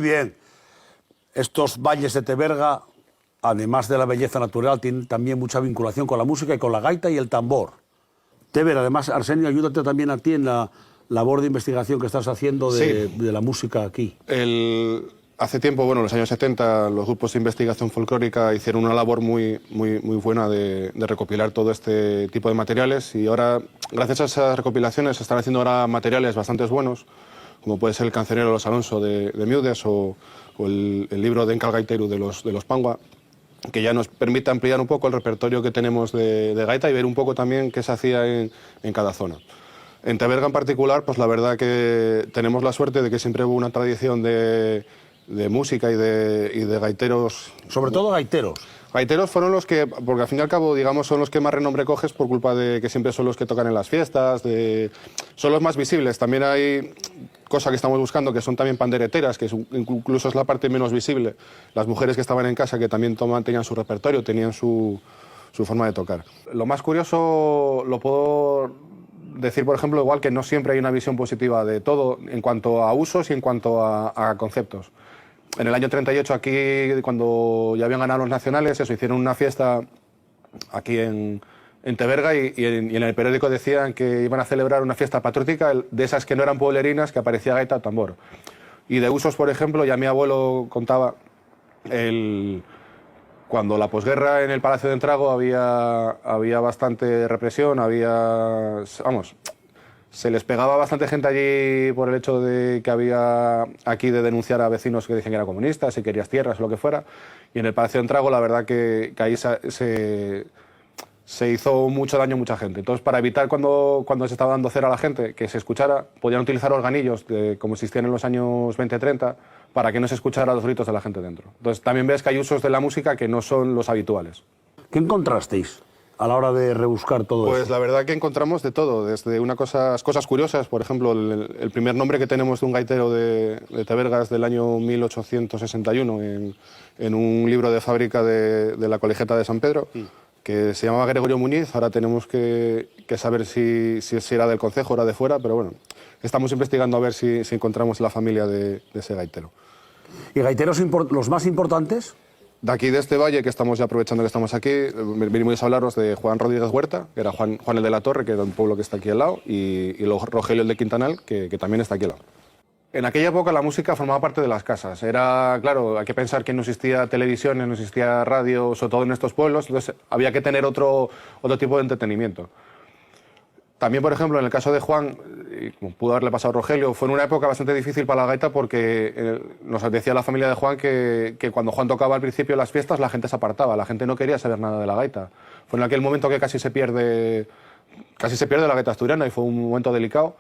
Muy bien. Estos valles de Teberga, además de la belleza natural, tienen también mucha vinculación con la música y con la gaita y el tambor. Teber, además, Arsenio, ayúdate también a ti en la labor de investigación que estás haciendo de la música aquí. Hace tiempo, bueno, en los años 70, los grupos de investigación folclórica hicieron una labor muy buena de recopilar todo este tipo de materiales, y ahora, gracias a esas recopilaciones, se están haciendo ahora materiales bastante buenos, como puede ser el Cancionero de los Alonso de Miudes o el libro de Encal Gaiteru de los Pangua, que ya nos permite ampliar un poco el repertorio que tenemos de gaita y ver un poco también qué se hacía en cada zona. En Teberga en particular, pues la verdad que tenemos la suerte de que siempre hubo una tradición de música y de gaiteros. Sobre todo gaiteros. Gaiteros fueron los que, porque al fin y al cabo, digamos, son los que más renombre coges por culpa de que siempre son los que tocan en las fiestas, son los más visibles. También hay cosa que estamos buscando, que son también pandereteras, que incluso es la parte menos visible. Las mujeres que estaban en casa, que también tenían su repertorio, tenían su forma de tocar. Lo más curioso, lo puedo decir, por ejemplo, igual que no siempre hay una visión positiva de todo en cuanto a usos y en cuanto a conceptos. En el año 38, aquí, cuando ya habían ganado los nacionales, hicieron una fiesta aquí en Teberga y en el periódico decían que iban a celebrar una fiesta patriótica, de esas que no eran pueblerinas, que aparecía gaita o tambor. Y de usos, por ejemplo, ya mi abuelo contaba, cuando la posguerra en el Palacio de Entrago había bastante represión, se les pegaba bastante gente allí por el hecho de que había aquí de denunciar a vecinos que decían que eran comunistas, si querías tierras o lo que fuera. Y en el Palacio de Entrago, la verdad que ahí se hizo mucho daño a mucha gente. Entonces, para evitar cuando se estaba dando cera a la gente que se escuchara, podían utilizar organillos, como existían en los años 20-30, para que no se escuchara los gritos de la gente dentro. Entonces, también ves que hay usos de la música que no son los habituales. ¿Qué encontrasteis a la hora de rebuscar todo eso? Pues la verdad que encontramos de todo, desde cosas curiosas. Por ejemplo, el primer nombre que tenemos de un gaitero de Teberga es del año 1861, en un libro de fábrica de la Colegiata de San Pedro, que se llamaba Gregorio Muñiz. Ahora tenemos que saber si era del concejo o era de fuera, pero bueno, estamos investigando a ver si encontramos la familia de ese gaitero. ¿Y gaiteros los más importantes? De aquí, de este valle, que estamos ya aprovechando que estamos aquí, venimos a hablaros de Juan Rodríguez Huerta, que era Juan el de la Torre, que era un pueblo que está aquí al lado, y luego Rogelio el de Quintanal, que también está aquí al lado. En aquella época la música formaba parte de las casas. Claro, hay que pensar que no existía televisión, no existía radio, sobre todo en estos pueblos, entonces había que tener otro tipo de entretenimiento. También, por ejemplo, en el caso de Juan, como pudo haberle pasado a Rogelio, fue en una época bastante difícil para la gaita porque nos decía la familia de Juan que cuando Juan tocaba al principio de las fiestas la gente se apartaba, la gente no quería saber nada de la gaita. Fue en aquel momento que casi se pierde la gaita asturiana y fue un momento delicado.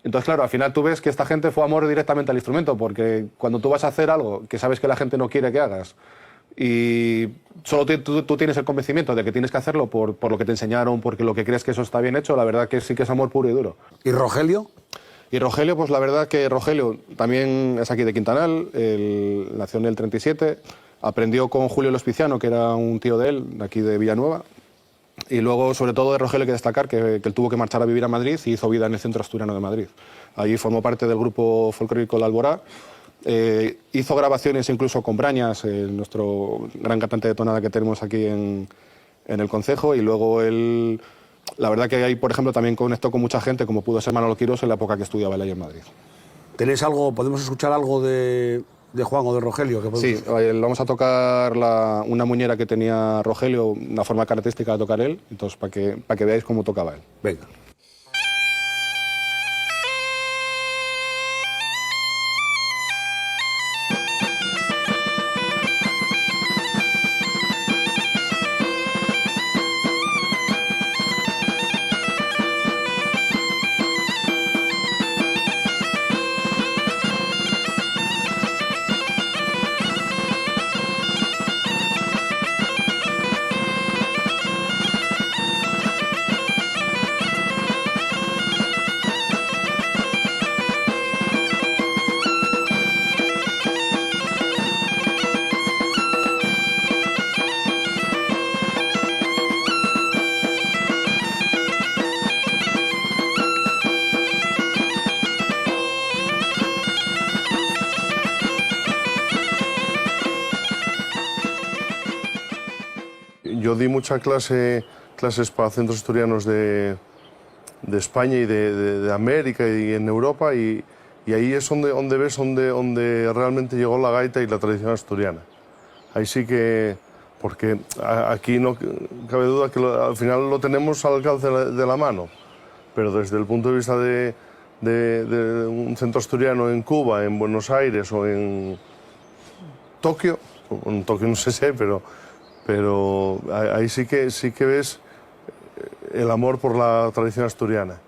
Entonces, claro, al final tú ves que esta gente fue amor directamente al instrumento, porque cuando tú vas a hacer algo que sabes que la gente no quiere que hagas y solo tú tienes el convencimiento de que tienes que hacerlo por lo que te enseñaron, porque lo que crees que eso está bien hecho, la verdad que sí que es amor puro y duro. ¿Y Rogelio? Y Rogelio, pues la verdad que Rogelio también es aquí de Quintanal, nació en el 37, aprendió con Julio el Hospiciano, que era un tío de él, de aquí de Villanueva, y luego, sobre todo, de Rogelio hay que destacar que él tuvo que marchar a vivir a Madrid y hizo vida en el Centro Asturiano de Madrid. Allí formó parte del grupo folclórico La Alborá. Hizo grabaciones incluso con Brañas, nuestro gran cantante de tonada que tenemos aquí en el concejo, y luego él, la verdad que ahí, por ejemplo, también conectó con mucha gente, como pudo ser Manolo Quirós en la época que estudiaba él ahí en Madrid. ¿Tenéis algo, podemos escuchar algo de Juan o de Rogelio? Sí, vamos a tocar una muñera que tenía Rogelio, una forma característica de tocar él, entonces para que veáis cómo tocaba él. Venga. yo di mucha clases para centros asturianos de España y de América y en Europa, y ahí es donde ves donde realmente llegó la gaita y la tradición asturiana. Ahí sí que, porque aquí no cabe duda que al final lo tenemos al alcance de la mano, pero desde el punto de vista de un centro asturiano en Cuba, en Buenos Aires o en Tokio no sé si, pero ahí sí que ves el amor por la tradición asturiana.